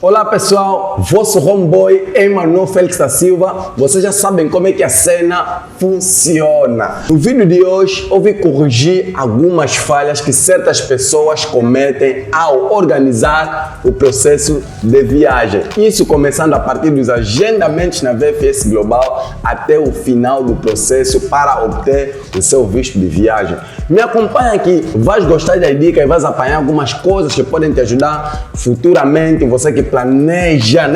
Olá pessoal, vosso homeboy Emmanuel Félix da Silva. Vocês já sabem como é que a cena funciona. No vídeo de hoje eu vim corrigir algumas falhas que certas pessoas cometem ao organizar o processo de viagem. Isso começando a partir dos agendamentos na VFS Global até o final do processo para obter o seu visto de viagem. Me acompanha aqui, vais gostar das dicas e vais apanhar algumas coisas que podem te ajudar futuramente, você que planeja,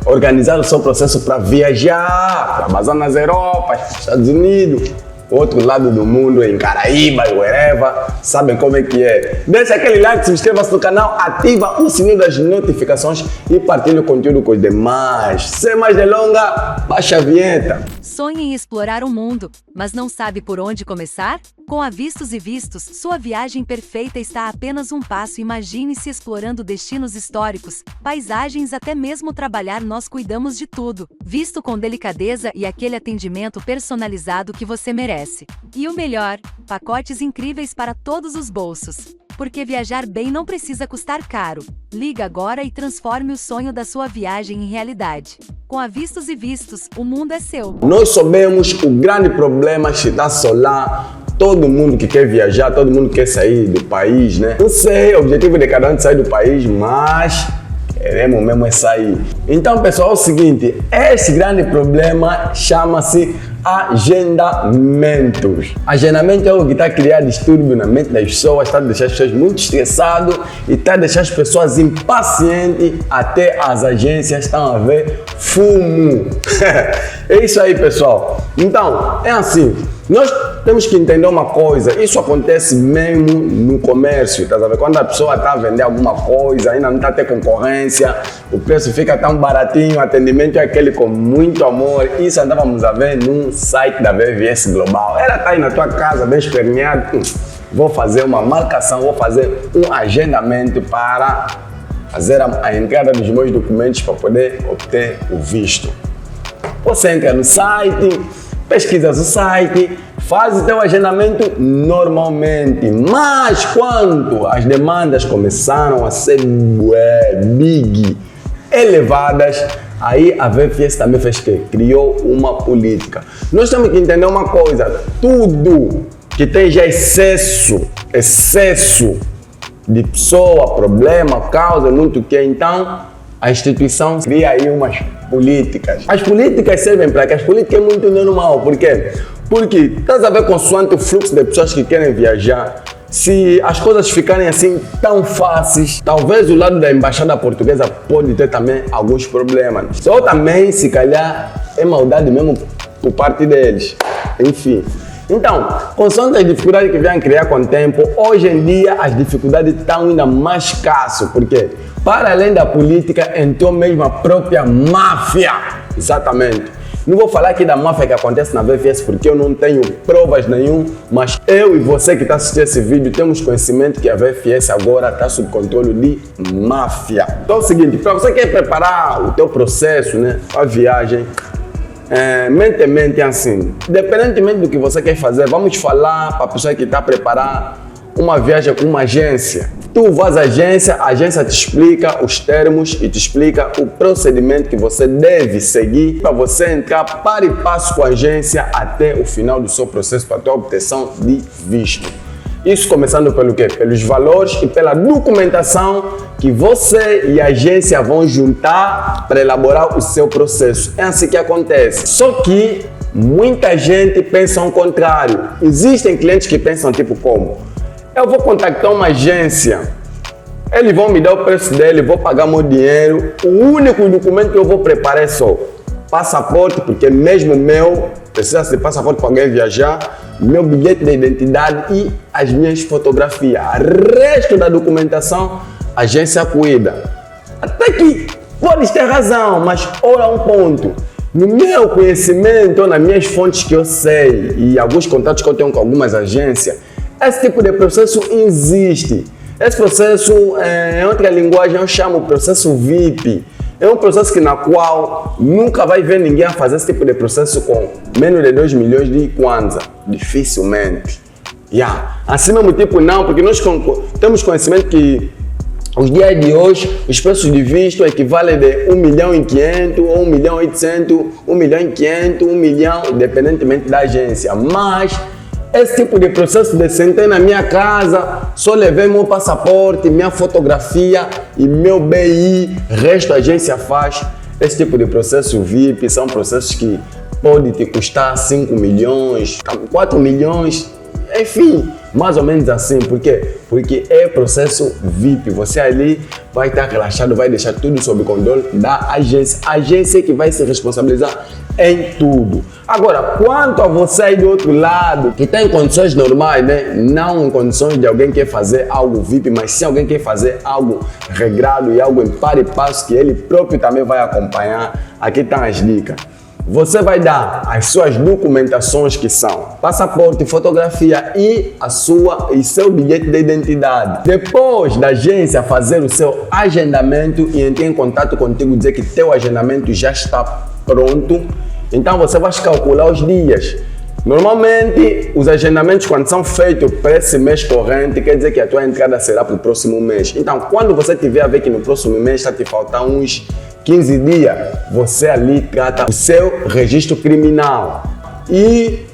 organizar o seu processo para viajar, para vazar nas Europas, Estados Unidos, outro lado do mundo, em Caraíba, wherever, sabem como é que é. Deixa aquele like, se inscreva-se no canal, ativa o sininho das notificações e partilhe o conteúdo com os demais. Sem mais delongas, baixa a vinheta. Sonha em explorar o mundo, mas não sabe por onde começar? Com a Vistos e Vistos, sua viagem perfeita está a apenas um passo. Imagine-se explorando destinos históricos, paisagens, até mesmo trabalhar. Nós cuidamos de tudo, visto com delicadeza e aquele atendimento personalizado que você merece. E o melhor, pacotes incríveis para todos os bolsos. Porque viajar bem não precisa custar caro. Liga agora e transforme o sonho da sua viagem em realidade. Com a Vistos e Vistos, o mundo é seu. Nós sabemos o grande problema que está solar. Todo mundo que quer viajar, todo mundo quer sair do país, Não sei o objetivo de cada um de sair do país, mas queremos mesmo é sair. Então, pessoal, é o seguinte, esse grande problema chama-se agendamentos. Agendamento é algo que está a criar distúrbio na mente das pessoas, está a deixar as pessoas muito estressadas e está a deixar as pessoas impacientes, até as agências estão a ver fumo. É isso aí, pessoal. Então, é assim, nós temos que entender uma coisa, isso acontece mesmo no comércio, tá vendo? Quando a pessoa está a vender alguma coisa, ainda não está a ter concorrência, o preço fica tão baratinho, o atendimento é aquele com muito amor. Isso andávamos a ver num site da VFS Global. Ela está aí na tua casa, bem esperneado, vou fazer uma marcação, vou fazer um agendamento para fazer a entrada dos meus documentos para poder obter o visto. Você entra no site, pesquisa o site, faz o teu agendamento normalmente, mas quando as demandas começaram a ser big, elevadas, aí a VFS também fez que criou uma política. Nós temos que entender uma coisa, tudo que tem já excesso de pessoa, problema, causa, muito que, então a instituição cria aí umas políticas. As políticas servem para que as políticas é muito normal. Por quê? Porque estás a ver consoante o fluxo de pessoas que querem viajar, se as coisas ficarem assim tão fáceis, talvez o lado da embaixada portuguesa pode ter também alguns problemas. Só também, se calhar, é maldade mesmo por parte deles. Enfim. Então, consoante as dificuldades que vêm criar com o tempo, hoje em dia as dificuldades estão ainda mais escassas. Por quê? Para além da política, entrou mesmo a própria máfia. Exatamente. Não vou falar aqui da máfia que acontece na VFS porque eu não tenho provas nenhum, mas eu e você que está assistindo esse vídeo temos conhecimento que a VFS agora está sob controle de máfia. Então é o seguinte, para você que quer preparar o teu processo, a viagem, mente assim, independentemente do que você quer fazer, vamos falar para a pessoa que está a preparar uma viagem com uma agência. Tu vais à agência, a agência te explica os termos e te explica o procedimento que você deve seguir para você entrar para e passo com a agência até o final do seu processo para a tua obtenção de visto. Isso começando pelo quê? Pelos valores e pela documentação que você e a agência vão juntar para elaborar o seu processo. É assim que acontece. Só que muita gente pensa o contrário. Existem clientes que pensam tipo como? Eu vou contactar uma agência, eles vão me dar o preço dele, vou pagar meu dinheiro, o único documento que eu vou preparar é só passaporte, porque mesmo meu, precisa de passaporte para alguém viajar, meu bilhete de identidade e as minhas fotografias. O resto da documentação, a agência cuida. Até que podes ter razão, mas olha um ponto. No meu conhecimento, nas minhas fontes que eu sei e alguns contatos que eu tenho com algumas agências, esse tipo de processo existe. Esse processo, em outra linguagem, eu chamo de processo VIP. É um processo na qual nunca vai ver ninguém a fazer esse tipo de processo com menos de 2 milhões de kwanza. Dificilmente. Assim mesmo tipo não, porque nós temos conhecimento que Os dias de hoje, os preços de visto equivalem de 1.500.000 ou 1.800.000, 1.500.000, 1 milhão, independentemente da agência. Mas esse tipo de processo de sentei na minha casa, só levei meu passaporte, minha fotografia e meu BI, resto a agência faz. Esse tipo de processo VIP são processos que podem te custar 5 milhões, 4 milhões, enfim, mais ou menos assim. Por quê? Porque é processo VIP. Você ali vai estar relaxado, vai deixar tudo sob controle da agência. A agência que vai se responsabilizar em tudo. Agora, quanto a você aí do outro lado, que está em condições normais, né? Não em condições de alguém que quer fazer algo VIP, mas se alguém quer fazer algo regrado e algo em par e passo que ele próprio também vai acompanhar, aqui estão as dicas. Você vai dar as suas documentações, que são passaporte, fotografia e seu bilhete de identidade. Depois da agência fazer o seu agendamento e entrar em contato contigo, dizer que teu agendamento já está pronto, então você vai calcular os dias. Normalmente, os agendamentos, quando são feitos para esse mês corrente, quer dizer que a tua entrada será para o próximo mês. Então, quando você tiver a ver que no próximo mês está te faltar uns 15 dias, você ali trata o seu registro criminal. E,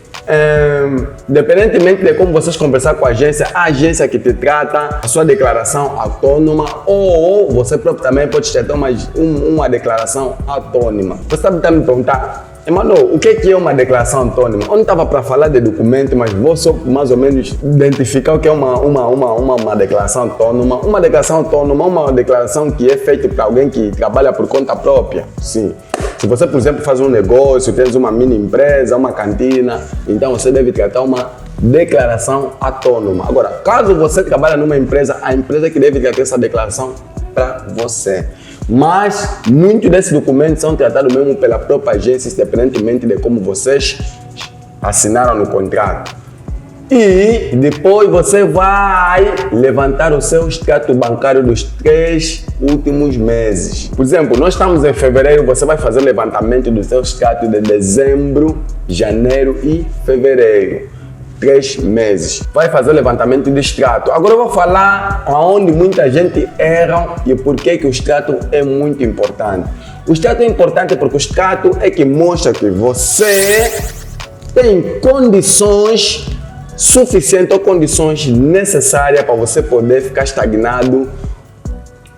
independentemente de como vocês conversar com a agência que te trata a sua declaração autônoma, ou você próprio também pode ter uma declaração autônoma. Você está me perguntar, Emanuel, o que é uma declaração autônoma? Eu não estava para falar de documento, mas vou só mais ou menos identificar o que é uma declaração autônoma. Uma declaração autônoma é uma declaração que é feita para alguém que trabalha por conta própria. Sim. Se você, por exemplo, faz um negócio, tens uma mini empresa, uma cantina, então você deve tratar uma declaração autônoma. Agora, caso você trabalhe numa empresa, a empresa que deve tratar essa declaração para você. Mas muitos desses documentos são tratados mesmo pela própria agência, independentemente de como vocês assinaram no contrato. E depois você vai levantar o seu extrato bancário dos 3 últimos meses. Por exemplo, nós estamos em fevereiro, você vai fazer o levantamento do seu extrato de dezembro, janeiro e fevereiro. 3 meses. Vai fazer o levantamento do extrato. Agora eu vou falar aonde muita gente erra e por que o extrato é muito importante. O extrato é importante porque o extrato é que mostra que você tem condições suficientes ou condições necessárias para você poder ficar estagnado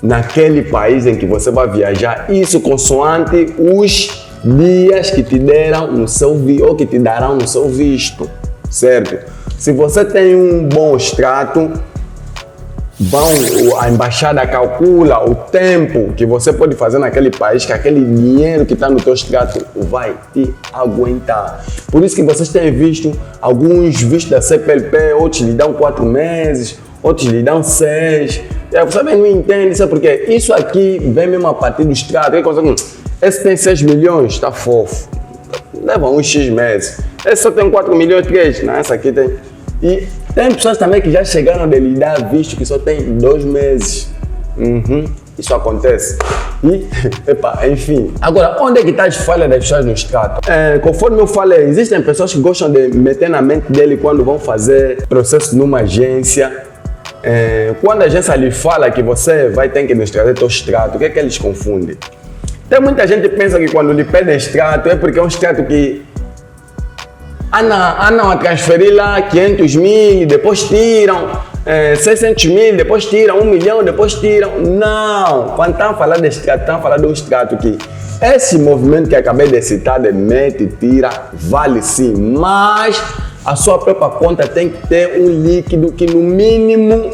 naquele país em que você vai viajar. Isso consoante os dias que te deram no seu ou que te darão no seu visto. Certo? Se você tem um bom extrato, a embaixada calcula o tempo que você pode fazer naquele país, que aquele dinheiro que está no teu extrato vai te aguentar. Por isso que vocês têm visto alguns vistos da CPLP, outros lhe dão 4 meses, outros lhe dão 6. Você não entende isso porque isso aqui vem mesmo a partir do extrato. Esse tem 6 milhões, está fofo. Leva uns X meses. Esse só tem 4 milhões, 3. Não, essa aqui tem. E tem pessoas também que já chegaram a lhe dar visto que só tem 2 meses. Isso acontece. E, enfim. Agora, onde é que está as falhas das pessoas no extrato? Conforme eu falei, existem pessoas que gostam de meter na mente dele quando vão fazer processo numa agência. Quando a agência lhe fala que você vai ter que nos trazer teu extrato, o que é que eles confundem? Tem muita gente que pensa que quando lhe pedem extrato é porque é um extrato que andam a transferir lá 500 mil, depois tiram 600 mil, depois tiram 1 milhão, depois tiram. Não! Quando estão a falar de extrato, estão a falar de um extrato que esse movimento que acabei de citar, de mete e tira, vale sim, mas a sua própria conta tem que ter um líquido que no mínimo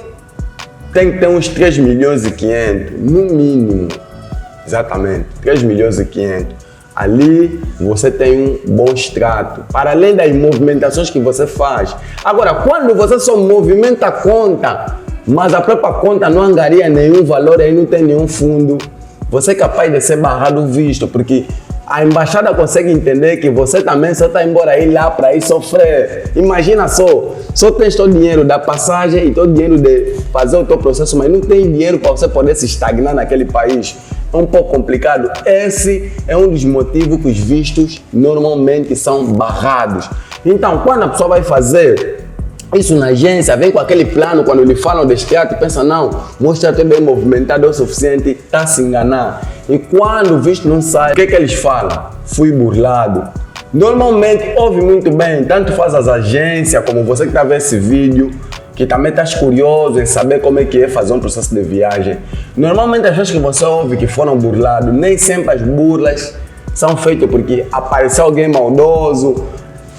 tem que ter uns 3 milhões e 500, no mínimo. Exatamente, 3 milhões e 500. Ali você tem um bom extrato, para além das movimentações que você faz. Agora, quando você só movimenta a conta, mas a própria conta não angaria nenhum valor, aí não tem nenhum fundo, você é capaz de ser barrado visto, porque a embaixada consegue entender que você também só está embora aí lá para ir sofrer. Imagina só tens todo o dinheiro da passagem e todo o dinheiro de fazer o teu processo, mas não tem dinheiro para você poder se estagnar naquele país. É um pouco complicado. Esse é um dos motivos que os vistos normalmente são barrados. Então, quando a pessoa vai fazer isso na agência, vem com aquele plano, quando lhe falam de extrato, pensa, não, o extrato é bem movimentado o suficiente, está a se enganar. E quando o visto não sai, o que é que eles falam? Fui burlado. Normalmente, ouve muito bem, tanto faz as agências, como você que está vendo esse vídeo, que também está curioso em saber como é que é fazer um processo de viagem. Normalmente as vezes que você ouve que foram burlados, nem sempre as burlas são feitas porque apareceu alguém maldoso,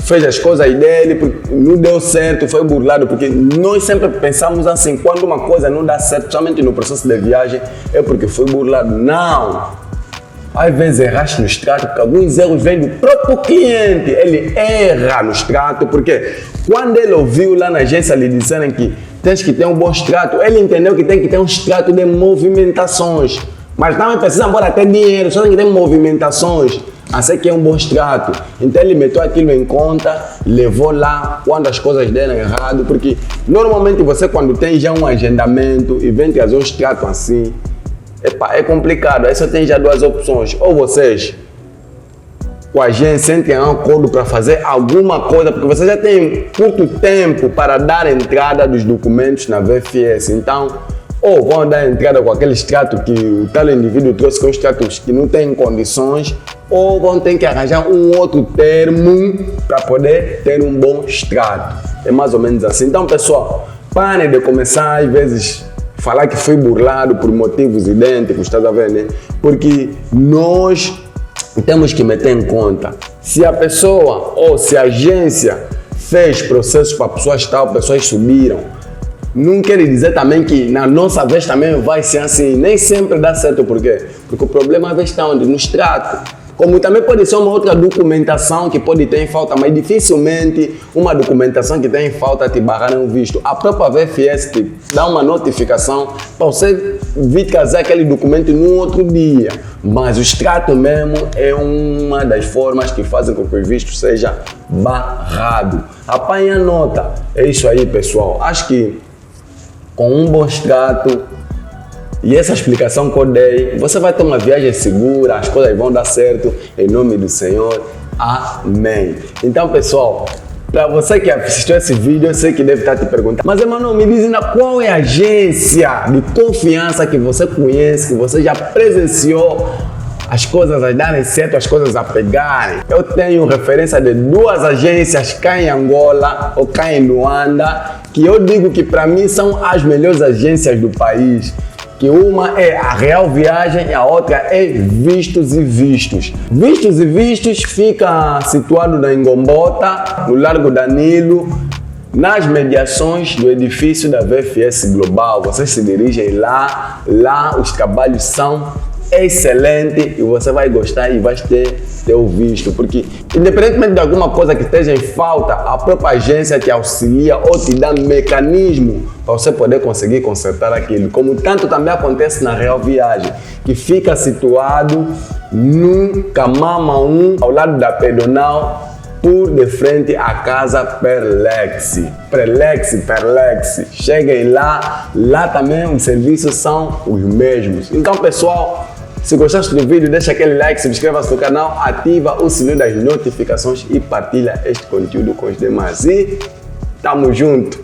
fez as coisas dele, porque não deu certo, foi burlado, porque nós sempre pensamos assim, quando uma coisa não dá certo, somente no processo de viagem, é porque foi burlado. Não! Às vezes erraste no extrato, porque alguns erros vêm do próprio cliente, ele erra no extrato, porque quando ele ouviu lá na agência lhe disserem que tens que ter um bom extrato, ele entendeu que tem que ter um extrato de movimentações, mas não precisa embora ter dinheiro, só tem que ter movimentações. Assim que é um bom extrato. Então ele meteu aquilo em conta, levou lá quando as coisas deram errado, porque normalmente você quando tem já um agendamento e vem trazer um extrato assim, é complicado. Aí você tem já duas opções, ou vocês com a agência entrem em um acordo para fazer alguma coisa, porque você já tem curto tempo para dar entrada dos documentos na VFS, então ou vão dar entrada com aquele extrato que o tal indivíduo trouxe, com extratos que não têm condições, ou vão ter que arranjar um outro termo para poder ter um bom extrato. É mais ou menos assim. Então, pessoal, parem de começar, às vezes, falar que foi burlado por motivos idênticos, está a ver, né? Porque nós temos que meter em conta, se a pessoa ou se a agência fez processos para pessoas tal, pessoas subiram, não quer dizer também que na nossa vez também vai ser assim, nem sempre dá certo, por quê? Porque o problema às vezes está onde? No extrato. Como também pode ser uma outra documentação que pode ter em falta, mas dificilmente uma documentação que tem em falta te barrar um visto. A própria VFS te dá uma notificação para você vir trazer aquele documento num outro dia. Mas o extrato mesmo é uma das formas que fazem com que o visto seja barrado. Apanha a nota. É isso aí, pessoal. Acho que com um bom extrato e essa explicação que eu dei, você vai ter uma viagem segura, as coisas vão dar certo, em nome do Senhor. Amém. Então, pessoal, para você que assistiu esse vídeo, eu sei que deve estar te perguntando, mas Emanuel, me diz ainda qual é a agência de confiança que você conhece, que você já presenciou as coisas a darem certo, as coisas a pegarem. Eu tenho referência de duas agências cá em Angola ou cá em Luanda, que eu digo que para mim são as melhores agências do país. Que uma é a Real Viagem e a outra é Vistos e Vistos. Vistos e Vistos fica situado na Ngombota, no Largo Danilo, nas mediações do edifício da VFS Global. Vocês se dirigem lá os trabalhos são excelentes e você vai gostar e vai ter o visto, porque independentemente de alguma coisa que esteja em falta, a própria agência te auxilia ou te dá mecanismo para você poder conseguir consertar aquilo, como tanto também acontece na Real Viagem, que fica situado no Camama 1, ao lado da Pedonal, por de frente à casa Perlexi. Cheguem lá também os serviços são os mesmos. Então, pessoal, se gostaste do vídeo, deixa aquele like, subscreva-se no canal, ativa o sininho das notificações e partilha este conteúdo com os demais. E tamo junto!